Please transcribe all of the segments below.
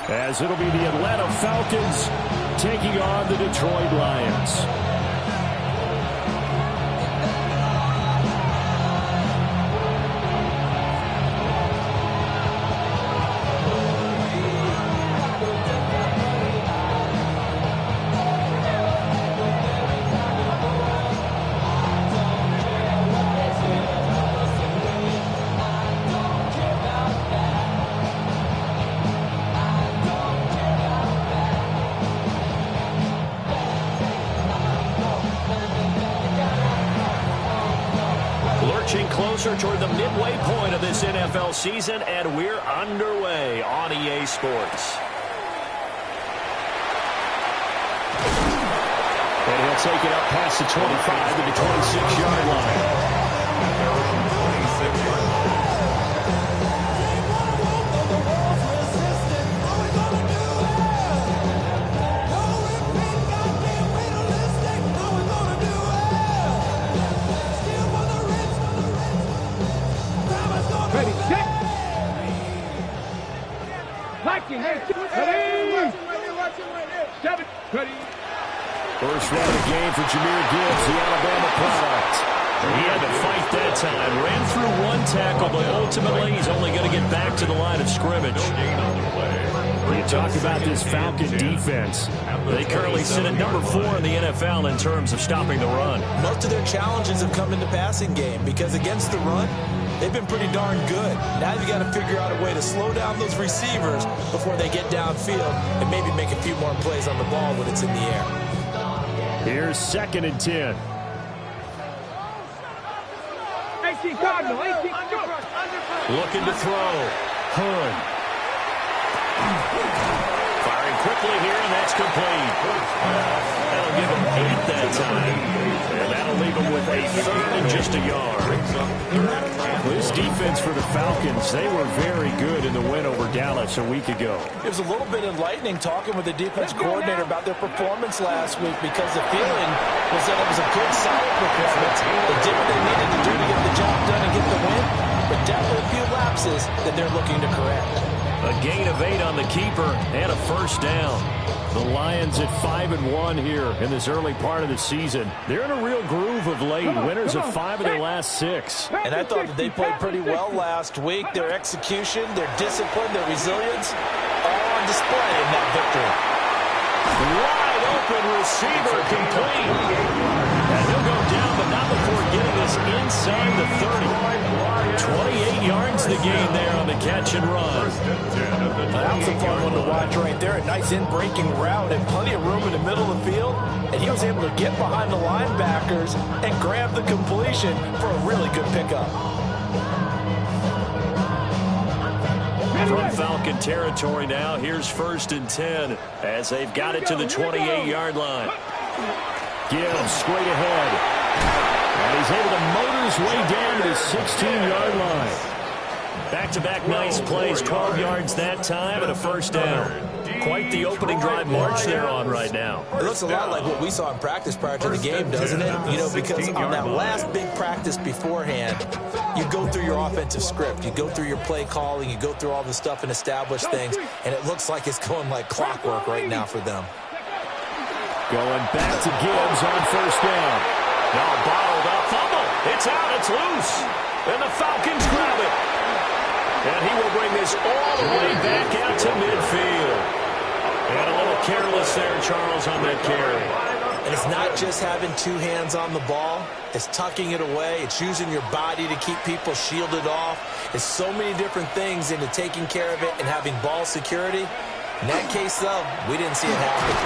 as it'll be the Atlanta Falcons taking on the Detroit Lions. Closer toward the midway point of this NFL season, and we're underway on EA Sports. And he'll take it up past the 25 to the 26-yard line. First run of the game for Jahmyr Gibbs, the Alabama product. He had to fight that time. Ran through one tackle, but ultimately he's only going to get back to the line of scrimmage. You talk about this Falcon defense. They currently sit at number 4 in the NFL in terms of stopping the run. Most of their challenges have come in the passing game because against the run, they've been pretty darn good. Now you've got to figure out a way to slow down those receivers before they get downfield and maybe make a few more plays on the ball when it's in the air. Here's 2nd and 10. Looking to throw. Hunt. Firing quickly here, and that's complete. That'll give him 8 that time. And that'll leave him with a 3rd and just a yard. This defense for the Falcons, they were very good in the win over Dallas a week ago. It was a little bit enlightening talking with the defense coordinator about their performance last week because the feeling was that it was a good, solid performance. They did what they needed to do to get the job done and get the win, but definitely a few lapses that they're looking to correct. A gain of 8 on the keeper and a first down. The Lions at 5-1 here in this early part of the season. They're in a real groove of late. Winners of 5 of their last 6. And I thought that they played pretty well last week. Their execution, their discipline, their resilience, all on display in that victory. Wide open receiver complete. And he'll go down, but not before getting this inside the 30. 28 yards the gain there on the catch and run. That was a fun one to watch right there. A nice in-breaking route and plenty of room in the middle of the field. And he was able to get behind the linebackers and grab the completion for a really good pickup. From Falcon territory now, here's 1st and 10 as they've got it to the 28-yard line. Gibbs straight ahead. And he's able to motor his way down to the 16-yard line. Back-to-back nice plays, 12 yards that time and a first down. Quite the opening drive march they're on right now. It looks a lot like what we saw in practice prior to the game, doesn't it? You know, because on that last big practice beforehand, you go through your offensive script. You go through your play calling. You go through all the stuff and establish things. And it looks like it's going like clockwork right now for them. Going back to Gibbs on first down. Now bottled up, fumble. It's out, it's loose. And the Falcons grab it. And he will bring this all the way back out to midfield. And a little careless there, Charles, on that carry. And it's not just having 2 hands on the ball. It's tucking it away. It's using your body to keep people shielded off. It's so many different things into taking care of it and having ball security. In that case, though, we didn't see it happen.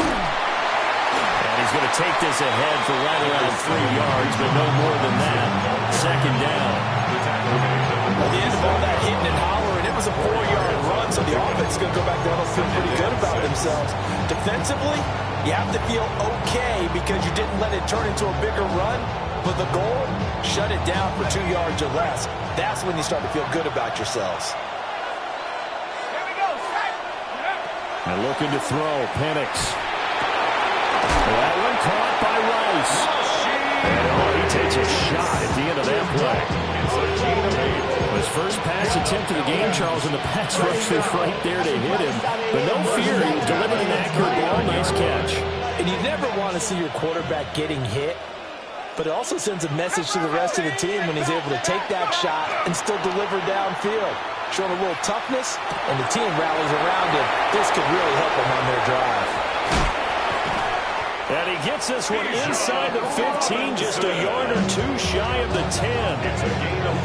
And he's going to take this ahead for right around 3 yards, but no more than that. 2nd down. Well, the end of all that hitting and hollering, it was a 4-yard run, so the offense is going to go back down and feel pretty good about themselves. Defensively, you have to feel okay because you didn't let it turn into a bigger run, but the goal, shut it down for 2 yards or less. That's when you start to feel good about yourselves. And looking to throw, Penix. That one caught by Rice. And he takes a shot at the end of that play. The first pass attempt of the game, Charles, and the pass rusher right there to hit him. But no fear, he delivered an accurate ball. Nice catch. And you never want to see your quarterback getting hit, but it also sends a message to the rest of the team when he's able to take that shot and still deliver downfield. Showing a little toughness, and the team rallies around him. This could really help them on their drive. And he gets this one inside the 15, just a yard or two shy of the 10.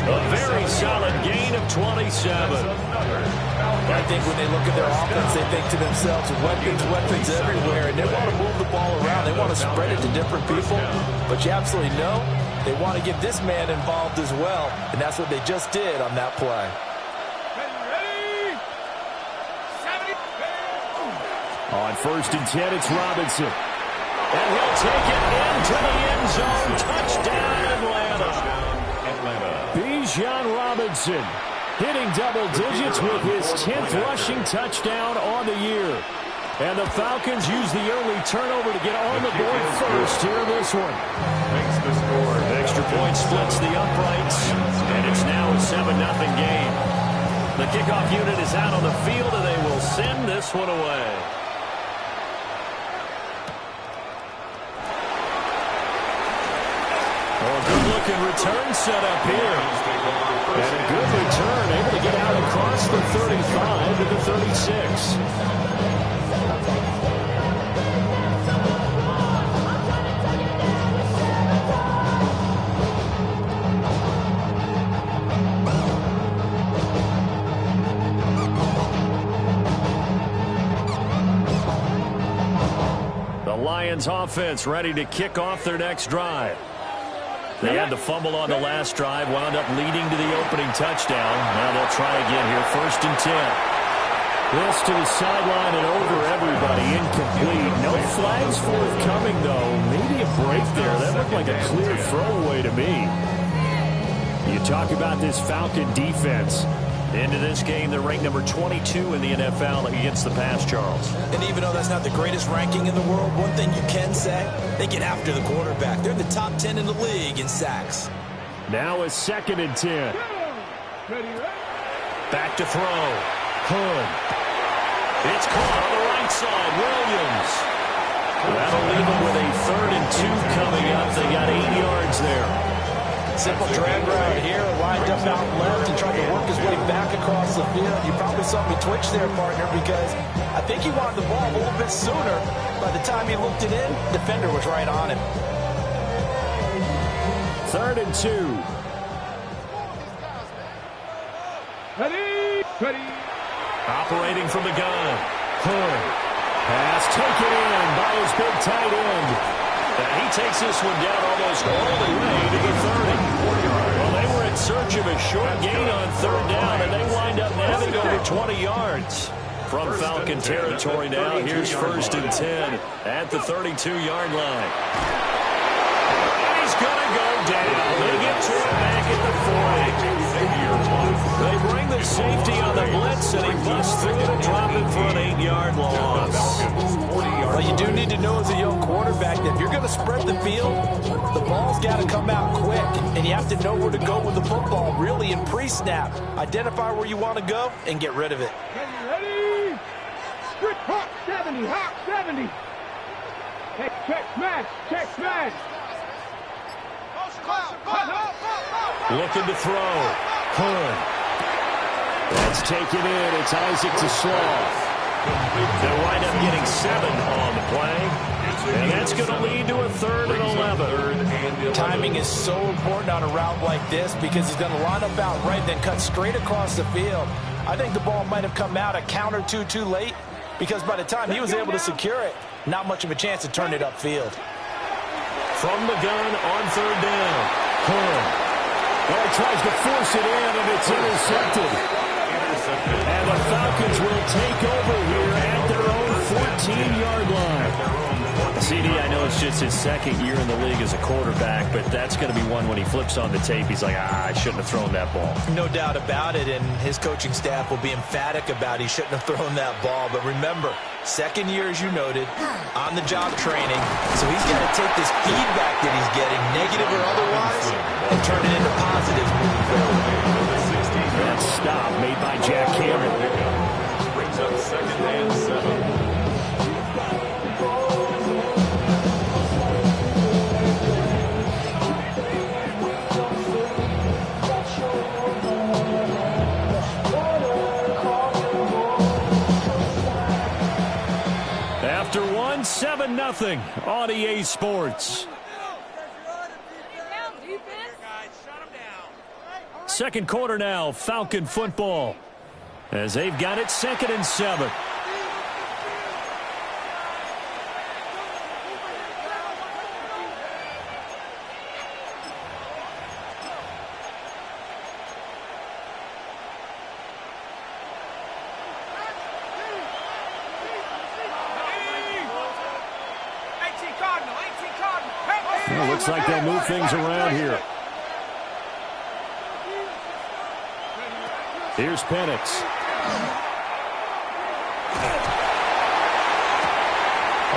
A very solid gain of 27. I think when they look at their offense, they think to themselves, weapons everywhere, and they want to move the ball around. They want to spread it to different people, but you absolutely know they want to get this man involved as well, and that's what they just did on that play. On 1st and 10, it's Robinson. And he'll take it into the end zone. Touchdown, Atlanta. Bijan Robinson hitting double digits with his 10th rushing touchdown on the year. And the Falcons use the early turnover to get on the board first here in this one. Makes the score. Extra point splits the uprights, and it's now a 7-0 game. The kickoff unit is out on the field, and they will send this one away. Good-looking return set up here. And a good return, able to get out across the 35 to the 36. The Lions offense ready to kick off their next drive. They had the fumble on the last drive, wound up leading to the opening touchdown. Now they'll try again here, 1st and 10. This to the sideline and over everybody, incomplete. No flags forthcoming, though. Maybe a break there. That looked like a clear throwaway to me. You talk about this Falcon defense. Into this game, they're ranked number 22 in the NFL against the pass, Charles. And even though that's not the greatest ranking in the world, one thing you can say, they get after the quarterback. They're in the top 10 in the league in sacks. Now a 2nd and 10. Back to throw. Hood. It's caught on the right side. Williams. That'll leave them with a 3rd and 2 coming up. They got 8 yards there. Simple drag route here, lined up out left and tried to work his way back across the field. You probably saw me twitch there, partner, because I think he wanted the ball a little bit sooner. By the time he looked it in, defender was right on him. 3rd and 2. Ready. Operating from the gun. Hood. Pass taken in by his big tight end. And he takes this one down almost all the way to the 30. Well, they were in search of a short gain on 3rd down, and they wind up having over 20 yards. From Falcon territory now, here's 1st and 10 at the 32-yard line. And he's going to go down. They get to it back at the 40. They bring the safety on the blitz, and he busts through to drop it for an 8-yard loss. Well, you do need to know as a young quarterback that if you're going to spread the field, the ball's got to come out quick, and you have to know where to go with the football, really in pre-snap. Identify where you want to go and get rid of it. Ready. Quick, hop 70, hop 70. Check smash. Looking to throw. Hood. That's taken in. It's Isaac to Sloth. They'll wind up getting 7 on the play. And that's going to lead to a 3rd and 11. Timing is so important on a route like this because he's going to line up out right, then cut straight across the field. I think the ball might have come out a count or two too late because by the time he was able to secure it, not much of a chance to turn it upfield. From the gun on 3rd down. Hood. Well, he tries to force it in, and it's intercepted. And the Falcons will take over here at their own 14-yard line. CD, I know it's just his 2nd year in the league as a quarterback, but that's going to be one when he flips on the tape, he's like, I shouldn't have thrown that ball. No doubt about it, and his coaching staff will be emphatic about he shouldn't have thrown that ball. But remember, 2nd year, as you noted, on-the-job training, so he's got to take this feedback that he's getting, negative or otherwise, and turn it into positives moving forward. stop made by Jack Campbell. Brings up 2nd and 7. After 7-0 on EA Sports. Second quarter now, Falcon football, as they've got it 2nd and 7. Well, looks like they'll move things around here. Here's Penix.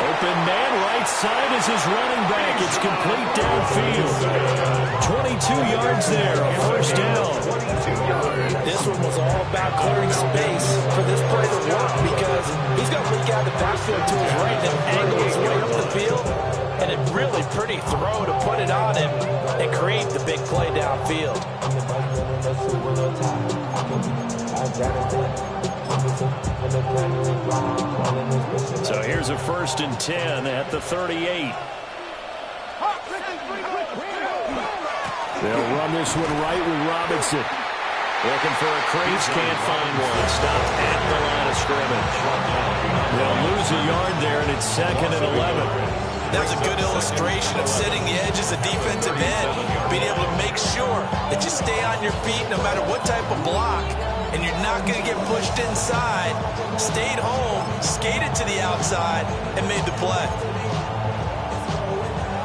Open man, right side is his running back. It's complete downfield. 22 yards there, a first down. This one was all about clearing space for this play to work because he's got to leak out the backfield to his right and angle his way up the field. And a really pretty throw to put it on him and create the big play downfield. So here's a 1st and 10 at the 38. They'll run this one right with Robinson. Looking for a crease, can't find one. Stopped at the line of scrimmage. They'll lose a yard there, and it's 2nd and 11. That's a good illustration of setting the edge as a defensive end, being able to make sure that you stay on your feet no matter what type of block, and you're not going to get pushed inside. Stayed home, skated to the outside, and made the play.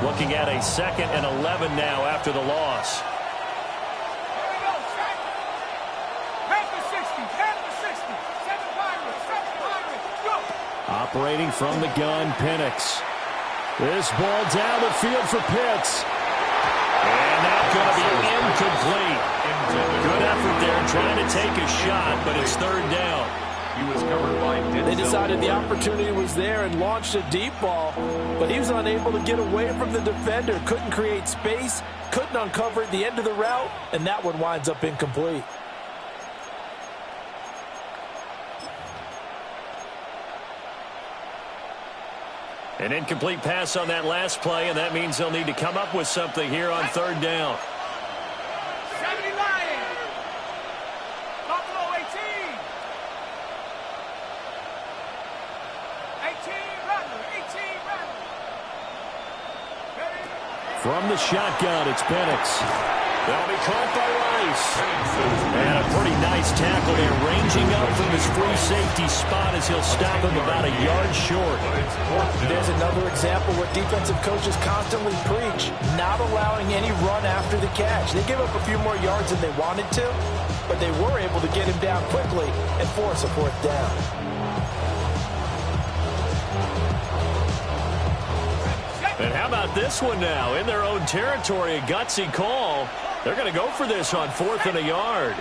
Looking at a 2nd and 11 now after the loss. Operating from the gun, Penix. This ball down the field for Pitts. And that's going to be incomplete. Good effort there trying to take a shot, but it's 3rd down. He was covered by Denzel. They decided the opportunity was there and launched a deep ball, but he was unable to get away from the defender, couldn't create space, couldn't uncover at the end of the route, and that one winds up incomplete. An incomplete pass on that last play, and that means they'll need to come up with something here on 3rd down. 70 Lions. Buffalo 18. 18 Rattler. 18 Rattler. From the shotgun, it's Penix. They'll be caught by Rice. And a pretty nice tackle there, ranging up from his free safety spot as he'll stop him about a yard short. There's another example where defensive coaches constantly preach, not allowing any run after the catch. They gave up a few more yards than they wanted to, but they were able to get him down quickly and force a 4th down. And how about this one now? In their own territory, a gutsy call. They're going to go for this on 4th and a yard.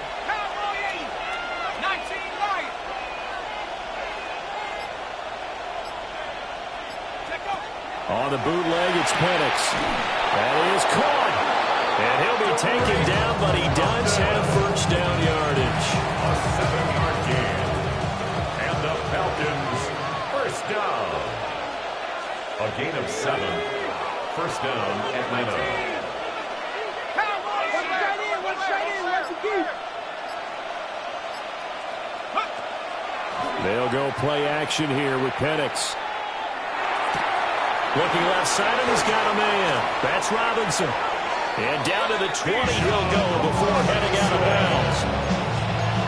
On the bootleg, it's Penix. That is caught. And he'll be taken down, but he does have 1st down yardage. A 7-yard gain. And the Falcons, 1st down. A gain of 7. 1st down, Atlanta. They'll go play action here with Penix. Looking left side, and he's got a man. That's Robinson. And down to the 20 he'll go before heading out of bounds.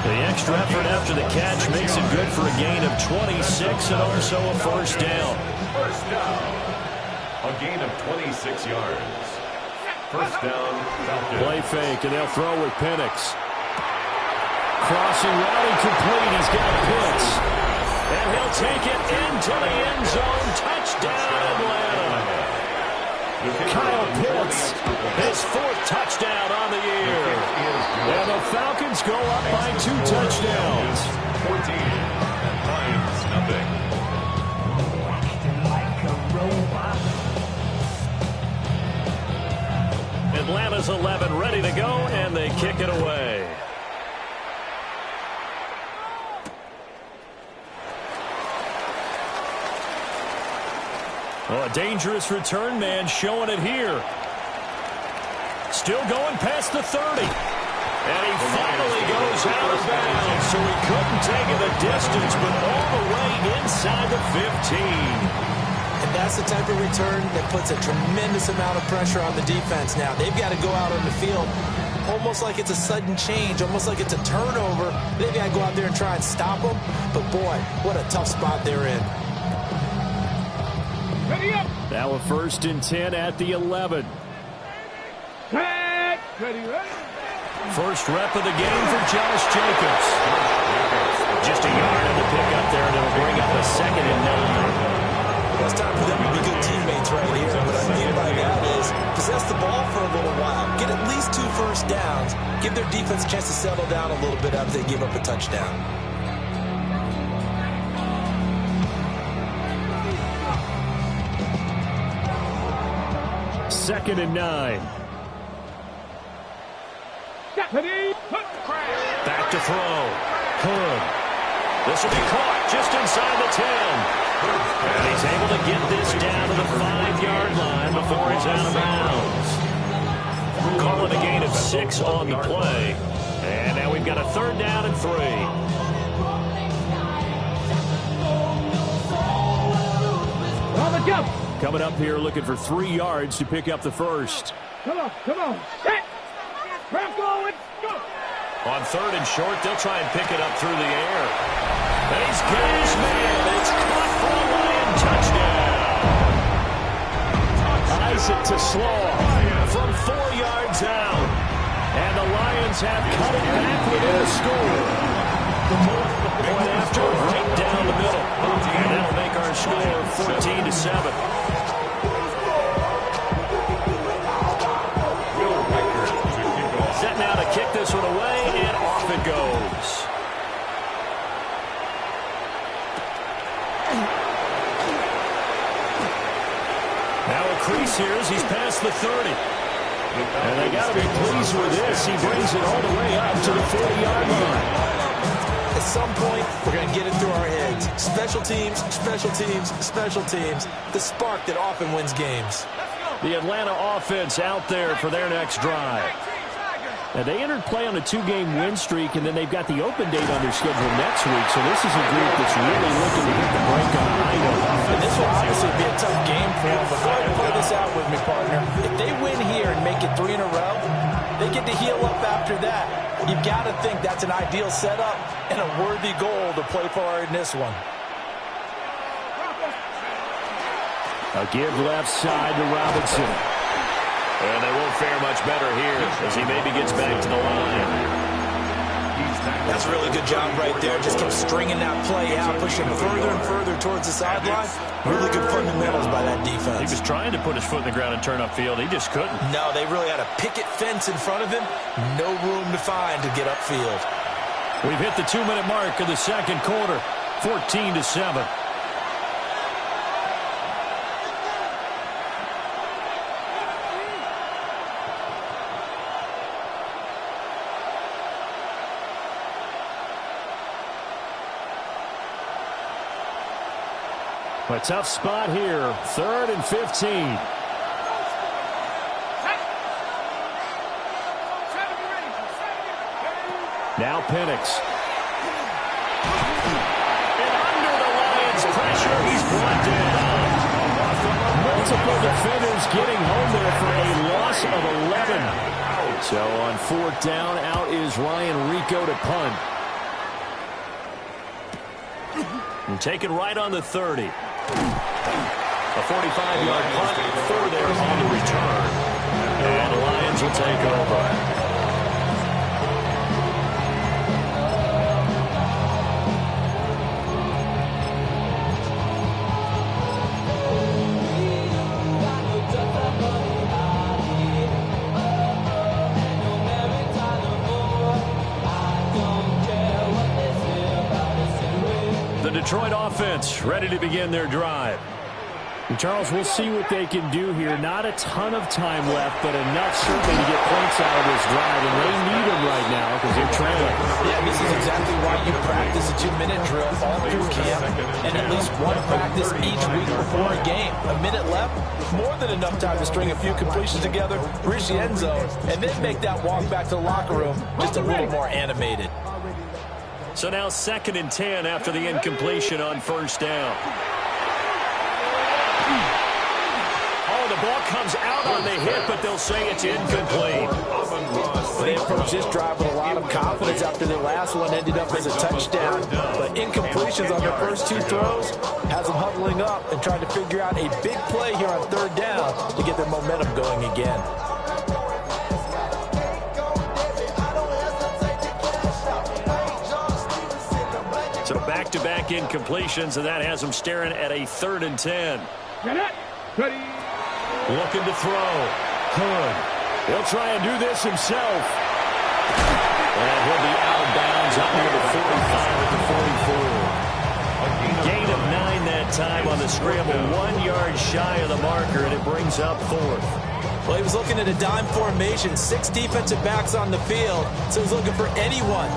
The extra effort after the catch makes it good for a gain of 26 and also a 1st down. 1st down. A gain of 26 yards. 1st down, Falcons. Play fake, and they'll throw with Penix. Crossing route incomplete. He's got Pitts. And he'll take it into the end zone. Touchdown, Atlanta. Kyle Pitts, his 4th touchdown on the year. And the Falcons go up by 2 touchdowns. 14, Lions nothing. Atlanta's 11 ready to go, and they kick it away. Oh, a dangerous return man showing it here. Still going past the 30. And he finally goes out of bounds, so he couldn't take it the distance, but all the way inside the 15. And that's the type of return that puts a tremendous amount of pressure on the defense now. They've got to go out on the field almost like it's a sudden change, almost like it's a turnover. They've got to go out there and try and stop them. But, boy, what a tough spot they're in. Ready up. Now a 1st and 10 at the 11. Ready. First rep of the game for Josh Jacobs. Just a yard on the pickup there, and it'll bring up a 2nd and 9. Well, it's time for them to be good teammates right here. What I mean by that is possess the ball for a little while. Get at least 2 first downs. Give their defense a chance to settle down a little bit after they give up a touchdown. Second and 9. Back to throw. Hood. This will be caught just inside the 10. And he's able to get this down to the 5-yard line before he's out of bounds. Calling a gain of 6 on the play. And now we've got a 3rd down and 3. On the jump. Coming up here looking for 3 yards to pick up the 1st. Come on. Set. Go. On 3rd and short, they'll try and pick it up through the air. And he's got his man. It's caught for a Lion touchdown. Isaac to Slaw from 4 yards out. And the Lions have cut it back within a score. Point after, right down the middle. And that'll make our score 14-7. Set now to kick this one away, and off it goes. Now a crease here as he's past the 30. And they got to be pleased with this. He brings it all the way up to the 40-yard line. At some point, we're going to get it through our heads. Special teams, special teams, special teams. The spark that often wins games. The Atlanta offense out there for their next drive. Now, they entered play on a 2-game win streak, and then they've got the open date on their schedule next week. So this is a group that's really looking to get the break on a high note. And this will obviously be a tough game for them. But go ahead and play this out with me, partner. If they win here and make it 3 in a row, they get to heal up after that. You've got to think that's an ideal setup and a worthy goal to play for in this one. A give left side to Robinson. And they won't fare much better here as he maybe gets back to the line. That's a really good job right there. Just kept stringing that play out, pushing further and further towards the sideline. Really good fundamentals by that defense. He was trying to put his foot in the ground and turn upfield. He just couldn't. No, they really had a picket fence in front of him. No room to find to get upfield. We've hit the 2-minute mark of the second quarter. 14-7. A tough spot here. 3rd and 15. Now Penix. And under the Lions' pressure, he's brought down. Multiple defenders getting home there for a loss of 11. So on 4th down, out is Ryan Rico to punt. And taken right on the 30. A 45-yard punt, 4 there on the return. And the Lions will take over. Detroit offense ready to begin their drive. And Charles, we'll see what they can do here. Not a ton of time left, but enough certainly to get points out of this drive. And they need them right now because they're trailing. Yeah, this is exactly why you practice a 2-minute drill all through camp and at least one practice each week before a game. A minute left, more than enough time to string a few completions together, reach the end zone, and then make that walk back to the locker room just a little more animated. So now 2nd and 10 after the incompletion on first down. Oh, the ball comes out on the hit, but they'll say it's incomplete. They approached this drive with a lot of confidence after their last one ended up as a touchdown. But incompletions on their first 2 throws has them huddling up and trying to figure out a big play here on 3rd down to get their momentum going again. So back-to-back incompletions, and that has them staring at a 3rd and 10. Ready. Looking to throw. Hood. He'll try and do this himself. And he'll be out of bounds up near the 45 at the 44. Gain of 9 that time on the scramble. 1 yard shy of the marker, and it brings up 4th. Well, he was looking at a dime formation, 6 defensive backs on the field, so he's looking for anyone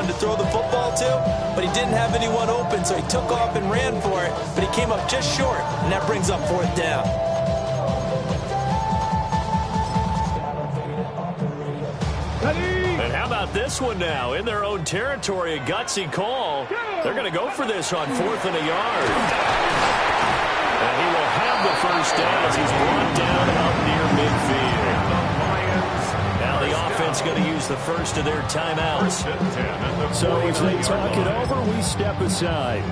to throw the football to, but he didn't have anyone open, so he took off and ran for it, but he came up just short, and that brings up 4th down. And how about this one now? In their own territory, a gutsy call. They're going to go for this on 4th and a yard. And he will have the first down as he's brought down up near midfield. Now the offense going to use the first of their timeouts. So as they talk it over, we step aside.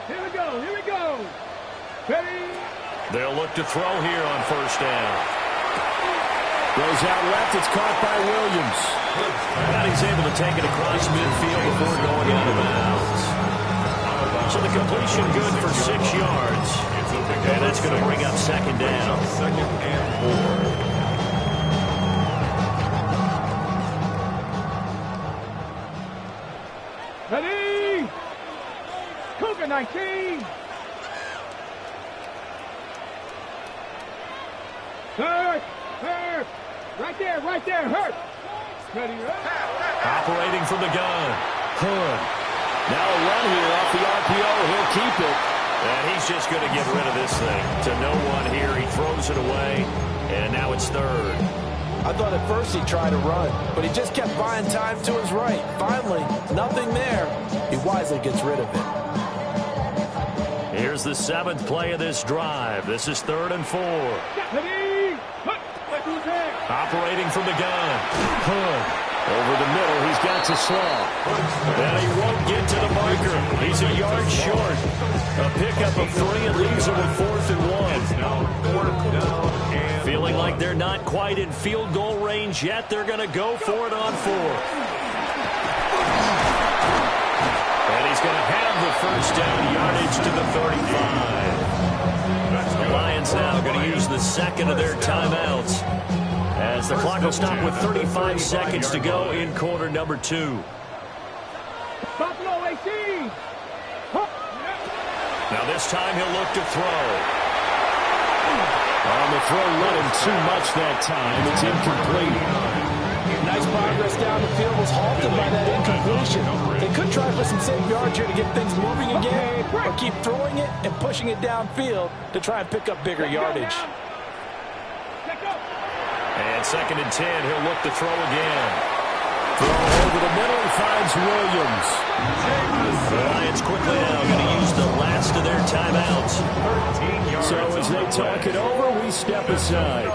Here we go. Ready. They'll look to throw here on first down. Goes out left. It's caught by Williams. And he's able to take it across midfield before going out of bounds. So the completion good for 6 yards. And that's going to bring up 2nd down. 2nd and 4. Ready. Cougar 19. Hurt. Right there, Hurt. Ready, Operating from the gun. Hood. Now a run here off the RPO. He'll keep it. And he's just going to get rid of this thing. To no one here. He throws it away. And now it's 3rd. I thought at first he'd try to run, but he just kept buying time to his right. Finally, nothing there. He wisely gets rid of it. Here's the 7th play of this drive. This is 3rd and 4. Ready. Operating from the gun. Hood. Over the middle, he's got to slow. And he won't get to the marker. He's a yard short. A pickup of 3 and leaves him with 4th and 1. Feeling like they're not quite in field goal range yet. They're going to go for it on 4th. And he's going to have the first down yardage to the 35. The Lions now going to use the 2nd of their timeouts, as the clock will stop with 35 seconds to go in quarter number 2. Buffalo AC. Now this time he'll look to throw. On the throw, let him too much that time. It's incomplete. Nice progress down the field was halted by that incompletion. They could try for some safe yards here to get things moving again, or keep throwing it and pushing it downfield to try and pick up bigger yardage. And 2nd and 10, he'll look to throw again. Throw over the middle and finds Williams. The Lions quickly now going to use the last of their timeouts. So as they talk it over, we step aside.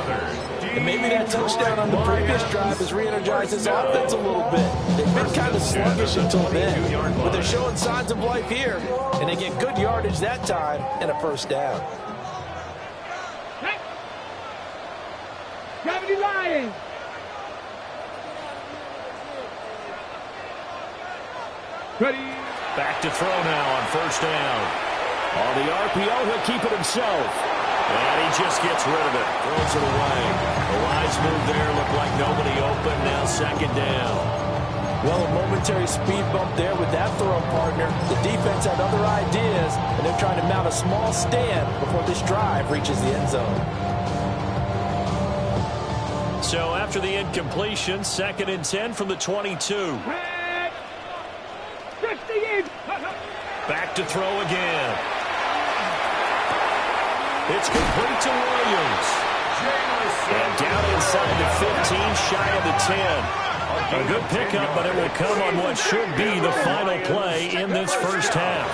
And maybe that touchdown on the previous drive has re-energized this offense a little bit. They've been kind of sluggish until then, but they're showing signs of life here, and they get good yardage that time and a first down. Gravity Lions. Ready. Back to throw now on first down. On the RPO, he'll keep it himself. And he just gets rid of it. Throws it away. The wise move there. Looked like nobody open. Now second down. Well, a momentary speed bump there with that throw, partner. The defense had other ideas, and they're trying to mount a small stand before this drive reaches the end zone. So after the incompletion, 2nd and 10 from the 22. Back to throw again. It's complete to Williams. And down inside the 15, shy of the 10. A good pickup, but it will come on what should be the final play in this first half.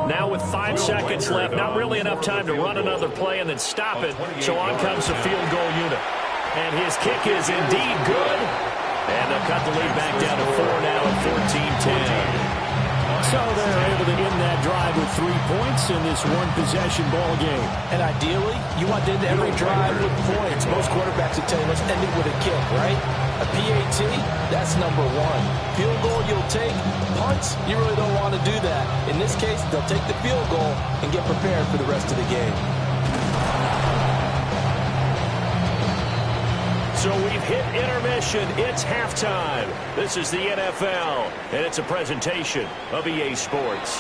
Now with 5 seconds left, not really enough time to run another play and then stop it, so on comes the field goal unit. And his kick is indeed good. And they'll cut the lead back down to 4 now at 14-10. So they're able to end that drive with 3 points in this one-possession ball game. And ideally, you want to end every drive with points. Most quarterbacks would tell you, let's end it with a kick, right? A PAT, that's number 1. Field goal you'll take. Punts, you really don't want to do that. In this case, they'll take the field goal and get prepared for the rest of the game. So we've hit intermission. It's halftime. This is the NFL, and it's a presentation of EA Sports.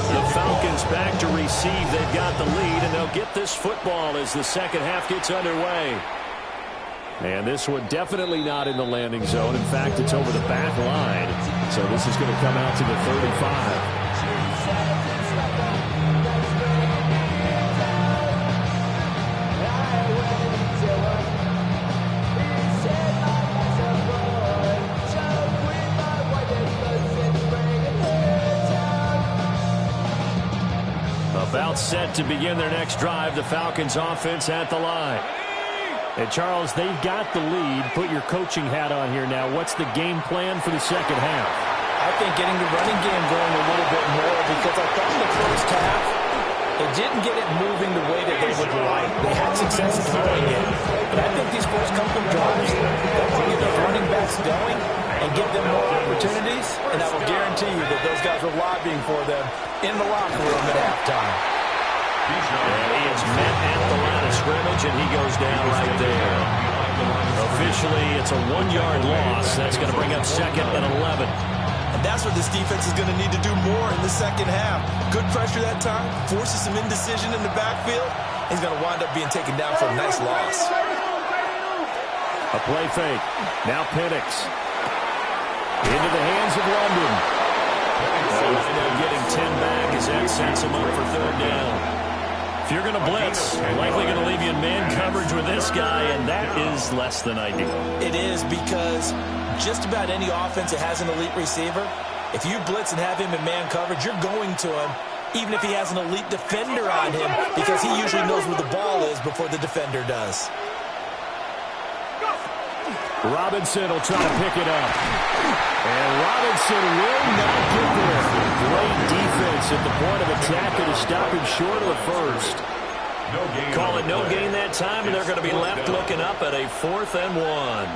The Falcons back to receive. They've got the lead, and they'll get this football as the second half gets underway. And this one definitely not in the landing zone. In fact, it's over the back line. So this is going to come out to the 35. About set to begin their next drive. The Falcons offense at the line. And, Charles, they've got the lead. Put your coaching hat on here now. What's the game plan for the second half? I think getting the running game going a little bit more, because I thought in the first half, they didn't get it moving the way that they would like. They had success throwing it. But I think these first couple of drives, they'll get those running backs going and give them more opportunities, and I will guarantee you that those guys were lobbying for them in the locker room at halftime. And he is met at the line of scrimmage, and he goes down right there. Officially, it's a 1-yard loss. That's going to bring up 2nd and 11. And that's what this defense is going to need to do more in the second half. Good pressure that time, forces some indecision in the backfield. He's going to wind up being taken down for a nice loss. A play fake. Now Penix. Into the hands of London. Getting 10 back as that sets him up for 3rd down. If you're going to blitz, you're likely going to leave you in man coverage with this guy, and that is less than ideal. It is, because just about any offense that has an elite receiver, if you blitz and have him in man coverage, you're going to him, even if he has an elite defender on him, because he usually knows where the ball is before the defender does. Robinson will try to pick it up. And Robinson will not get there. Great defense at the point of attack to stop him short of the first. Call it no gain that time, and they're going to be left looking up at a 4th and 1.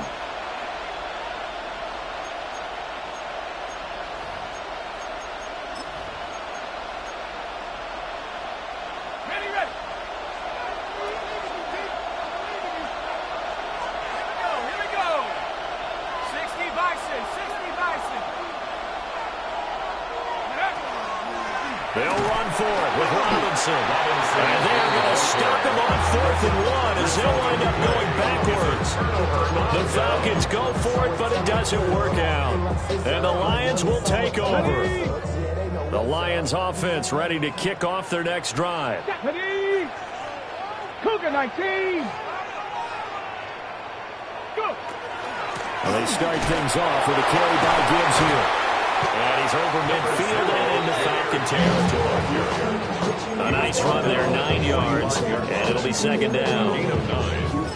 They'll run for it with Robinson. And they're going to stop him on 4th and 1 as they'll wind up going backwards. The Falcons go for it, but it doesn't work out. And the Lions will take over. The Lions offense ready to kick off their next drive. Cougar 19. Go. Well, they start things off with a carry by Gibbs here. And he's over midfield and into Falcon territory. A nice run there, 9 yards, and it'll be 2nd down.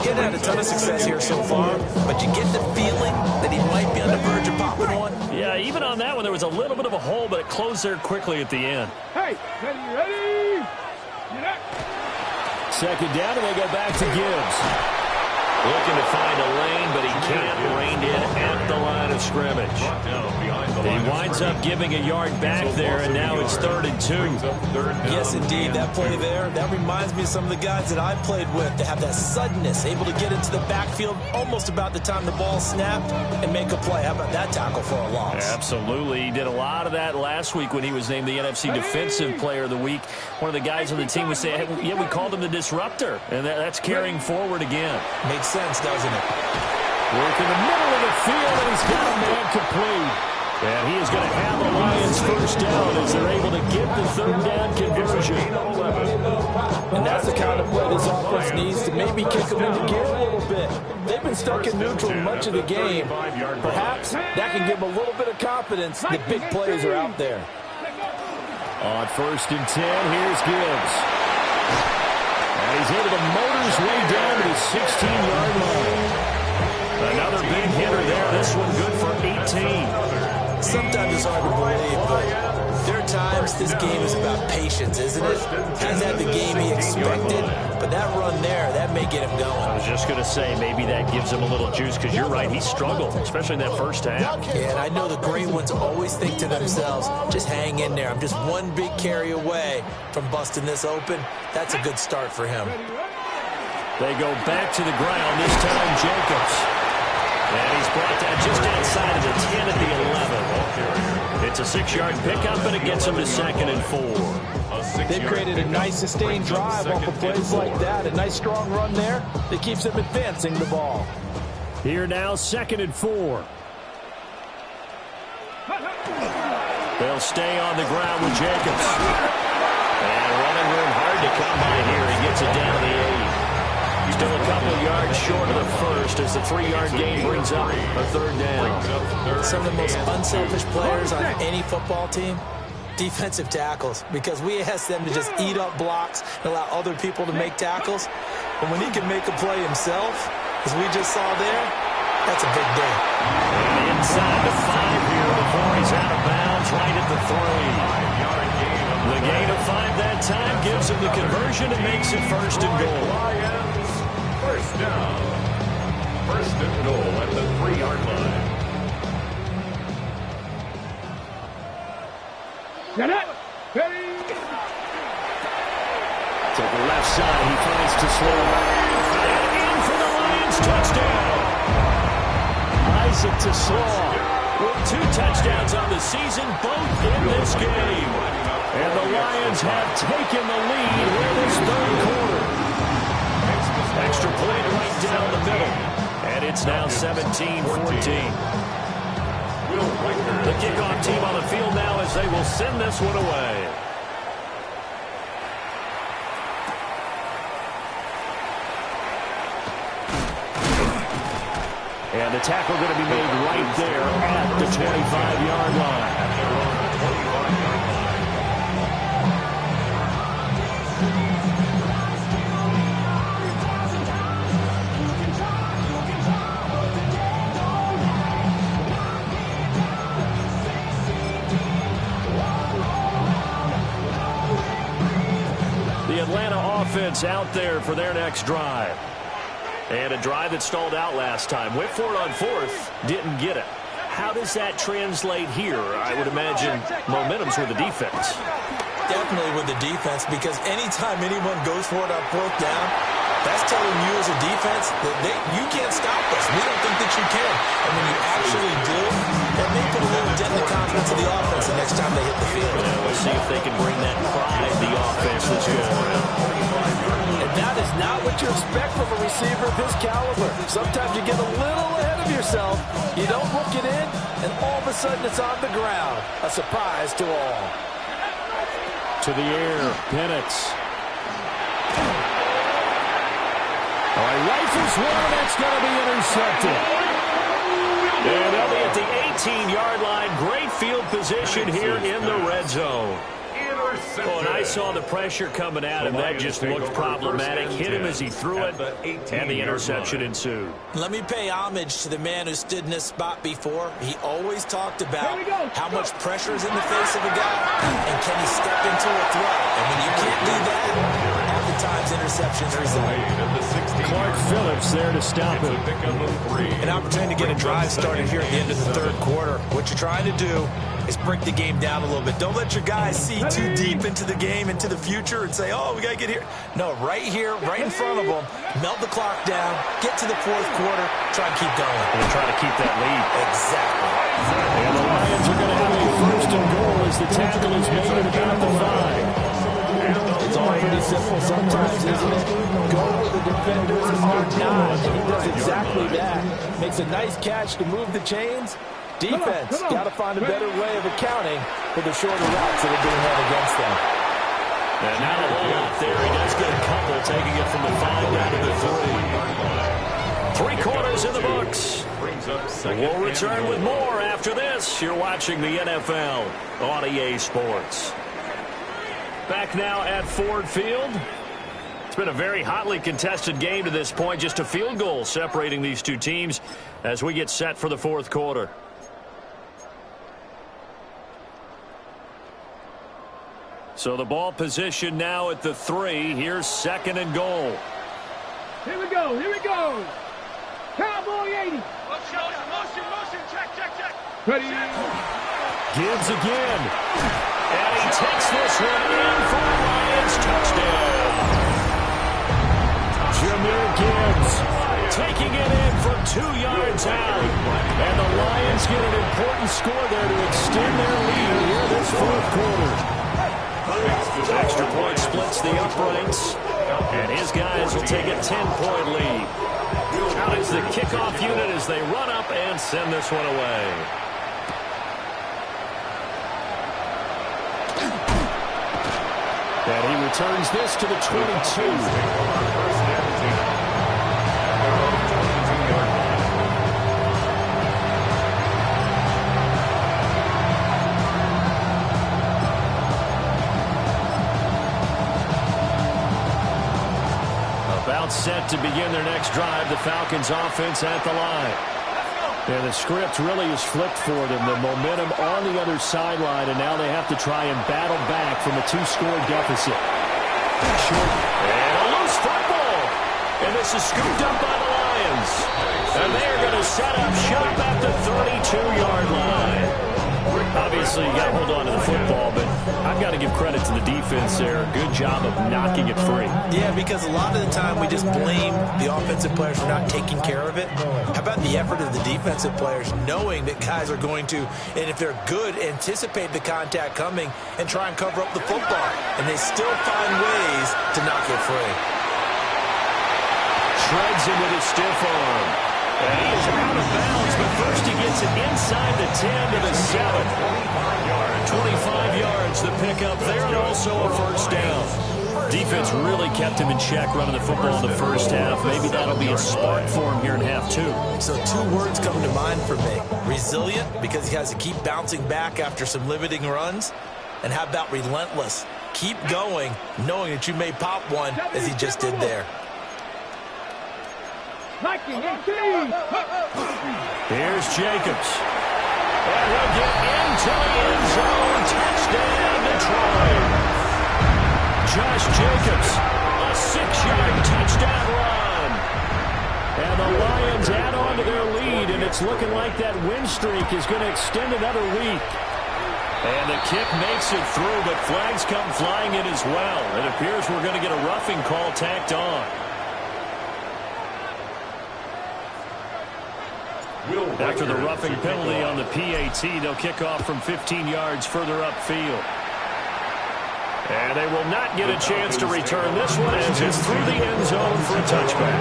He hasn't had a ton of success here so far, but you get the feeling that he might be on the verge of popping one. Yeah, even on that one, there was a little bit of a hole, but it closed there quickly at the end. Hey, ready? Get up. Second down, and they go back to Gibbs. Looking to find a lane, but he can't rein in at the line of scrimmage. He winds up giving a yard back there, and now it's 3rd and 2. Yes, indeed. That play there, that reminds me of some of the guys that I played with. They have that suddenness, able to get into the backfield almost about the time the ball snapped and make a play. How about that tackle for a loss? Absolutely. He did a lot of that last week when he was named the NFC Defensive Player of the Week. One of the guys on the team was saying, hey, yeah, we called him the disruptor, and that's carrying forward again. Makes sense, doesn't it? Work in the middle of the field, and he's got a man complete. And he is going to have the Lions first down as they're able to get the 3rd down conversion. And that's the kind of play this offense needs to maybe kick them into gear a little bit. They've been stuck in neutral much of the game. Perhaps that can give them a little bit of confidence that big plays are out there. On 1st and 10, here's Gibbs. And he's able to motor his way down to the 16-yard line. Another big hitter there. This one good for 18. Sometimes it's hard to believe, but there are times this game is about patience, isn't it? Hasn't had the game he expected, but that run there, that may get him going. I was just going to say, maybe that gives him a little juice, because you're right, he struggled, especially in that first half. Yeah, and I know the great ones always think to themselves, just hang in there. I'm just one big carry away from busting this open. That's a good start for him. They go back to the ground, this time Jacobs. And he's brought down just outside of the 10 at the 11. It's a 6-yard pickup, and it gets him to 2nd and 4. They've created a nice sustained drive off of plays like that. A nice strong run there that keeps them advancing the ball. Here now, 2nd and 4. They'll stay on the ground with Jacobs. And running room hard to come by here. He gets it down to the 8. Still a couple of yards short of the first as the 3-yard gain brings up a 3rd down. Some of the most unselfish players on any football team, defensive tackles, because we ask them to just eat up blocks and allow other people to make tackles. But when he can make a play himself, as we just saw there, that's a big day. And inside the 5 here before he's out of bounds right at the 3. The gain of 5 that time gives him the conversion and makes it 1st and goal. First down. 1st and goal at the 3-yard line. Get up. Ready? To the left side, he finds Tesoro. And in for the Lions, touchdown. Isaac Tesoro with 2 touchdowns on the season, both in this game. And the Lions have taken the lead in this 3rd quarter. Extra point right down the middle. And it's now 17-14. The kickoff team on the field now as they will send this one away. And the tackle going to be made right there at the 25-yard line. Offense out there for their next drive. And a drive that stalled out last time. Went for it on 4th, didn't get it. How does that translate here? I would imagine momentum's with the defense. Definitely with the defense, because anytime anyone goes for it on 4th down, that's telling you as a defense that you can't stop us. We don't think that you can. And when you actually do, that may put a little dent in the confidence of the offense the next time they hit the field. Yeah, we'll see if they can bring that pride to the offense this go around. And that is not what you expect from a receiver of his caliber. Sometimes you get a little ahead of yourself, you don't look it in, and all of a sudden it's on the ground. A surprise to all. To the air, Penix. All right, rifles one, that's going to be intercepted. And they'll be at the 18-yard line. Great field position here in the red zone. Intercepted. intercepted. Oh, and I saw the pressure coming at him. That just looked problematic. Hit him as he threw it, and the interception ensued. Let me pay homage to the man who stood in this spot before. He always talked about how much pressure is in the face of a guy, and can he step into a throw. And when you can't do that, half the times interceptions result. Clark Phillips there to stop him. An opportunity to get a drive started here at the end of the third quarter. What you're trying to do is break the game down a little bit. Don't let your guys see too deep into the game, into the future, and say, oh, we got to get here. No, right here, right in front of them, melt the clock down, get to the fourth quarter, try and keep going. And try to keep that lead. Exactly. And the Lions are going to have a first and goal as the tackle is made at about the 5. It's all pretty simple sometimes, isn't it? Go where the defenders are not. And he does exactly that. Makes a nice catch to move the chains. Defense, got to find a better way of accounting for the shorter routes that are being run against them. And now the ball out there. He does get a couple, taking it from the 5 down to the 3. 3 quarters in the books. We'll return with more after this. You're watching the NFL on EA Sports. Back now at Ford Field. It's been a very hotly contested game to this point. Just a field goal separating these two teams as we get set for the fourth quarter. So the ball position now at the 3. Here's second and goal. Here we go. Here we go. Cowboy 80. Motion, check. Ready. Gibbs again. And he takes this one in for a Lions touchdown. Jahmyr Gibbs taking it in from 2 yards out. And the Lions get an important score there to extend their lead here this fourth quarter. Extra point splits the uprights. And his guys will take a 10-point lead. Out is the kickoff unit as they run up and send this one away. And he returns this to the 22. About set to begin their next drive, the Falcons offense at the line. And the script really is flipped for them. The momentum on the other sideline, and now they have to try and battle back from a 2-score deficit. And a loose football. And this is scooped up by the Lions. And they're going to set up shop at the 32-yard line. Obviously, you got to hold on to the football, but I've got to give credit to the defense there. Good job of knocking it free. Yeah, because a lot of the time we just blame the offensive players for not taking care of it. How about the effort of the defensive players, knowing that guys are going to, and if they're good, anticipate the contact coming and try and cover up the football. And they still find ways to knock it free. Shreds him with his stiff arm. And he is out of bounds, but first he gets it inside the 10 to the 7. 25 yards, the pickup there, and also a first down. Defense really kept him in check running the football in the first half. Maybe that'll be a spark for him here in half 2. So 2 words come to mind for me. Resilient, because he has to keep bouncing back after some limiting runs. And how about relentless? Keep going, knowing that you may pop one, as he just did there. Here's Jacobs. And he'll get into the end zone. Touchdown, Detroit. Josh Jacobs, a 6-yard touchdown run. And the Lions add on to their lead, and it's looking like that win streak is going to extend another week. And the kick makes it through, but flags come flying in as well. It appears we're going to get a roughing call tacked on. After the roughing penalty on the PAT, they'll kick off from 15 yards further upfield. And they will not get a chance to return this one as it's through the end zone for a touchback.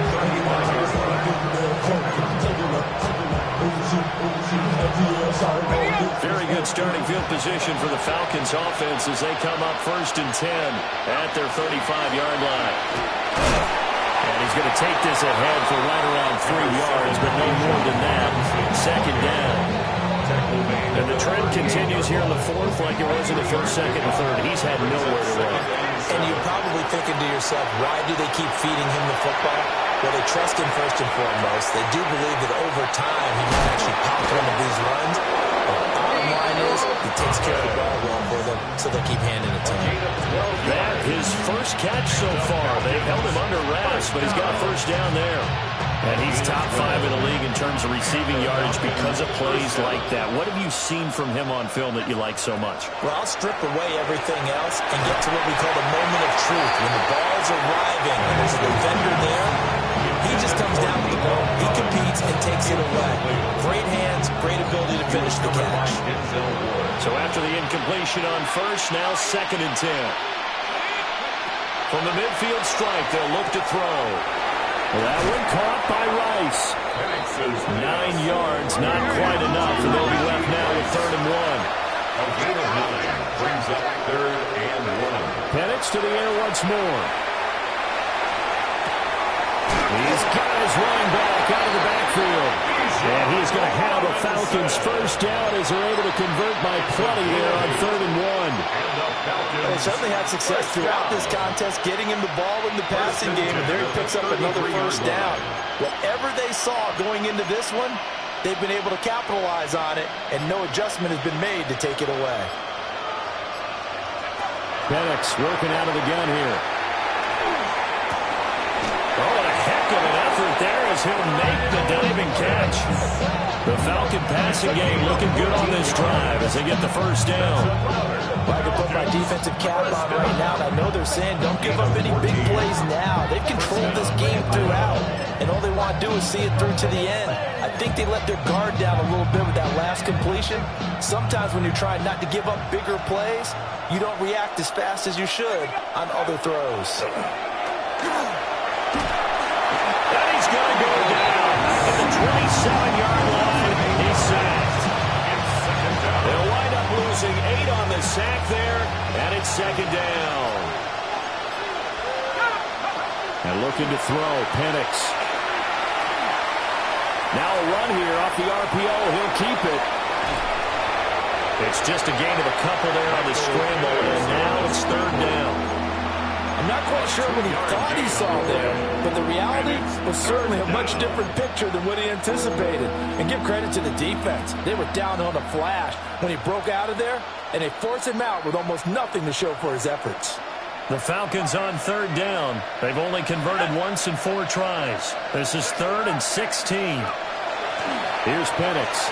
Very good starting field position for the Falcons offense as they come up 1st and 10 at their 35-yard line. And he's going to take this ahead for right around 3 yards, but no more than that. 2nd down. And the trend continues here in the fourth like it was in the first, second, and third. He's had nowhere to run. And you're probably thinking to yourself, why do they keep feeding him the football? Well, they trust him first and foremost. They do believe that over time he might actually pop one of these runs. But the bottom line is he takes care of the ball well for them, so they keep handing it to him. That his first catch so far. They've held him under wraps, but he's got a first down there. And he's top 5 in the league in terms of receiving yardage because of plays like that. What have you seen from him on film that you like so much? Well, I'll strip away everything else and get to what we call the moment of truth. When the ball's arriving and there's a defender there, he just comes down with the ball. He competes and takes it away. Great hands, great ability to finish the catch. So after the incompletion on first, now 2nd and 10. From the midfield stripe, they'll look to throw. That one caught by Rice. 9 yards, not quite enough, and they'll be left now with 3rd and 1. A gain of 9 brings up 3rd and 1. Penix to the air once more. He's got his running back out of the backfield. And he's going to have a Falcons first down as they're able to convert by plenty there on 3rd and 1. They certainly had success throughout this contest, getting him the ball in the passing game, and there he picks up another first down. Whatever they saw going into this one, they've been able to capitalize on it, and no adjustment has been made to take it away. Penix working out of the gun here. Oh, what a heck of an effort there as he'll make the diving catch. The Falcon passing game looking good on this drive as they get the first down. I can put my defensive cap on right now, and I know they're saying don't give up any big plays now. They've controlled this game throughout, and all they want to do is see it through to the end. I think they let their guard down a little bit with that last completion. Sometimes when you're trying not to give up bigger plays, you don't react as fast as you should on other throws. And he's going to go down at the 27-yard line. He's sacked. They'll wind up losing 8 on the sack there, and it's 2nd down. And looking to throw, Penix. Now a run here off the RPO. He'll keep it. It's just a gain of a couple there on the scramble, and now it's 3rd down. I'm not quite sure what he thought he saw there, but the reality was certainly a much different picture than what he anticipated. And give credit to the defense. They were down on a flash when he broke out of there, and they forced him out with almost nothing to show for his efforts. The Falcons on 3rd down. They've only converted once in 4 tries. This is 3rd and 16. Here's Penix.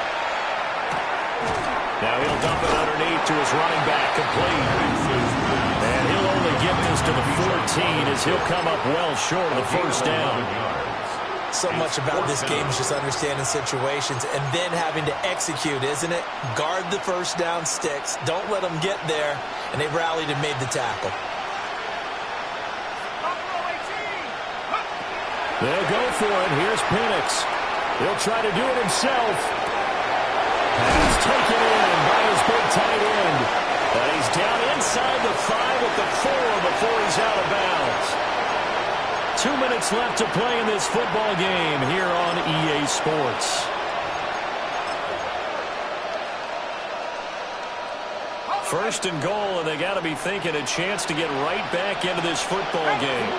Now he'll dump it underneath to his running back, complete. And he'll only get this to the 14 as he'll come up well short of the first down. So much about this game is just understanding situations and then having to execute, isn't it? Guard the first down sticks. Don't let them get there. And they rallied and made the tackle. They'll go for it. Here's Penix. He'll try to do it himself. Pass taken in by his big tight end. But he's down inside the 5 at the 4 before he's out of bounds. 2 minutes left to play in this football game here on EA Sports. First and goal, and they got to be thinking a chance to get right back into this football game.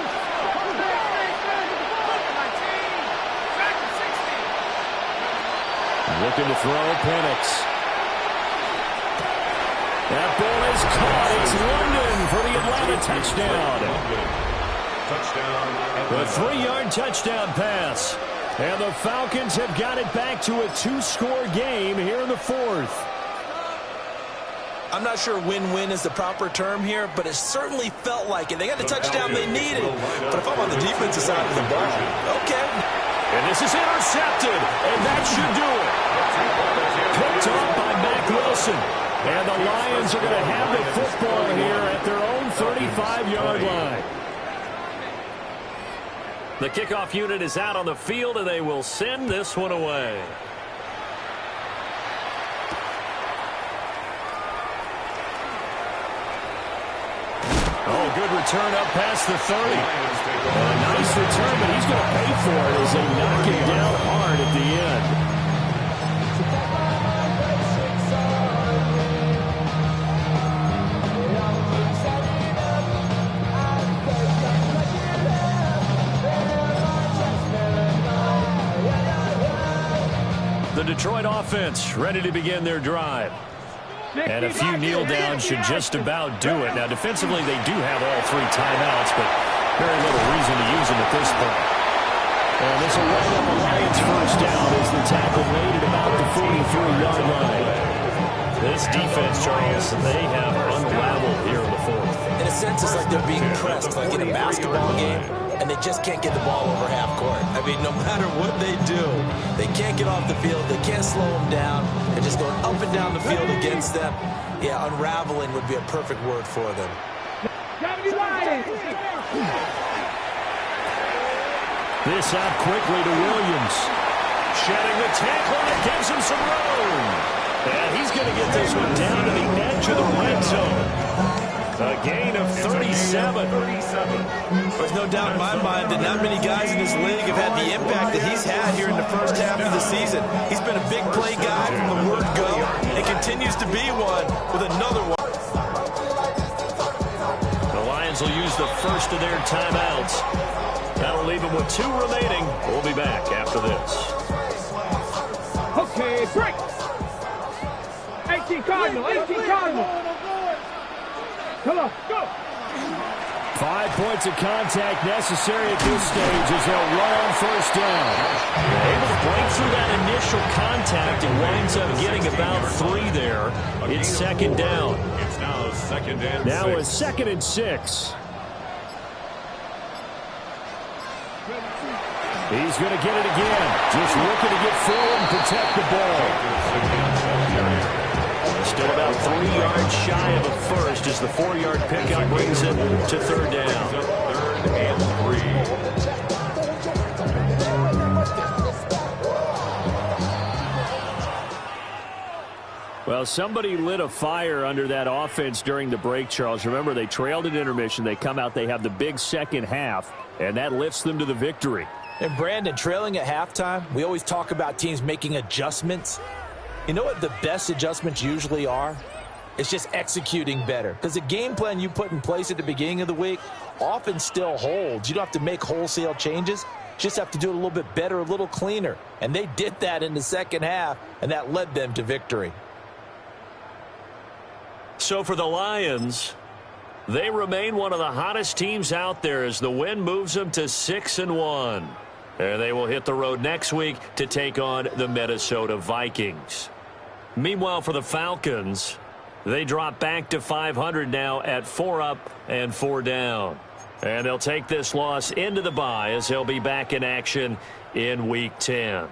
Looking to throw, Penix. That ball is caught. It's London for the Atlanta touchdown. The 3-yard touchdown pass. And the Falcons have got it back to a 2-score game here in the 4th. I'm not sure win-win is the proper term here, but it certainly felt like it. They got the touchdown they needed. But if I'm on the defensive side of the ball, okay. And this is intercepted, and that should do it. Picked off by Mack Wilson. And the Lions are going to have the football here at their own 35-yard line. The kickoff unit is out on the field, and they will send this one away. Oh, good return up past the 30. A nice return, but he's going to pay for it as they knock him down hard at the end. The Detroit offense ready to begin their drive. And a few kneel downs should just about do it. Now, defensively, they do have all 3 timeouts, but very little reason to use them at this point. And this will wind up a Lions first down as the tackle made at about the 43-yard line. This defense, Charles, they have unraveled here in the fourth. In a sense, it's like they're being pressed, like in a basketball game, and they just can't get the ball over half court. I mean, no matter what they do, they can't get off the field. They can't slow them down. They're just going up and down the field against them. Yeah, unraveling would be a perfect word for them. This out quickly to Williams. Shedding the tackle, and it gives him some room. And he's going to get this one down to the edge of the red zone. A gain of 37. There's no doubt in my mind that not many guys in this league have had the impact that he's had here in the first half of the season. He's been a big play guy from the word go and continues to be one with another one. The Lions will use the first of their timeouts. That'll leave them with 2 remaining. We'll be back after this. Okay, break. 18 Cardinal, 18 Cardinal. Come on, go. 5 points of contact necessary at this stage as they'll run on first down. Able to break through that initial contact and winds up getting about 3 there. It's second down. It's now second and 6. Now a 2nd and 6. He's going to get it again. Just looking to get forward and protect the ball. Still about 3 yards shy of a first as the 4-yard pickup brings it to third down. 3rd and 3. Well, somebody lit a fire under that offense during the break, Charles. Remember, they trailed at intermission. They come out, they have the big second half, and that lifts them to the victory. And Brandon, trailing at halftime, we always talk about teams making adjustments. You know what the best adjustments usually are? It's just executing better. Because the game plan you put in place at the beginning of the week often still holds. You don't have to make wholesale changes. You just have to do it a little bit better, a little cleaner. And they did that in the second half, and that led them to victory. So for the Lions, they remain one of the hottest teams out there as the win moves them to 6-1. And they will hit the road next week to take on the Minnesota Vikings. Meanwhile, for the Falcons, they drop back to 500 now at 4 up and 4 down. And they'll take this loss into the bye as they'll be back in action in Week 10.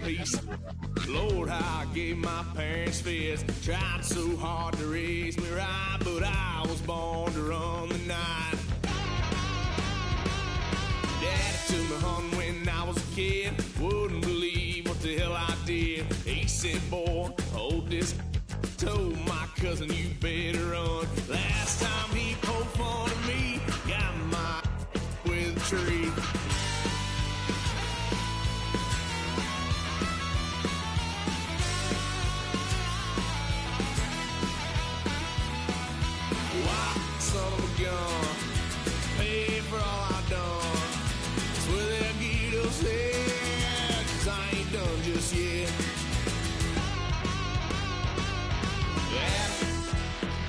peace. Lord, how I gave my parents fits. Tried so hard to raise me right, but I was born to run the night. Daddy took me hunting when I was a kid. Wouldn't believe what the hell I did. He said, boy, hold this. Told my cousin, you better run. Last time he poked fun at me, got my with a tree. Son of a gun, pay for all I done. That's where they'll get us head, 'cause I ain't done just yet. Yeah,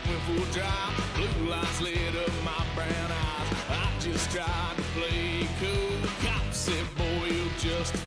went for a drive, blue lights lit up my brown eyes. I just tried to play cool. Cop said, boy, you'll just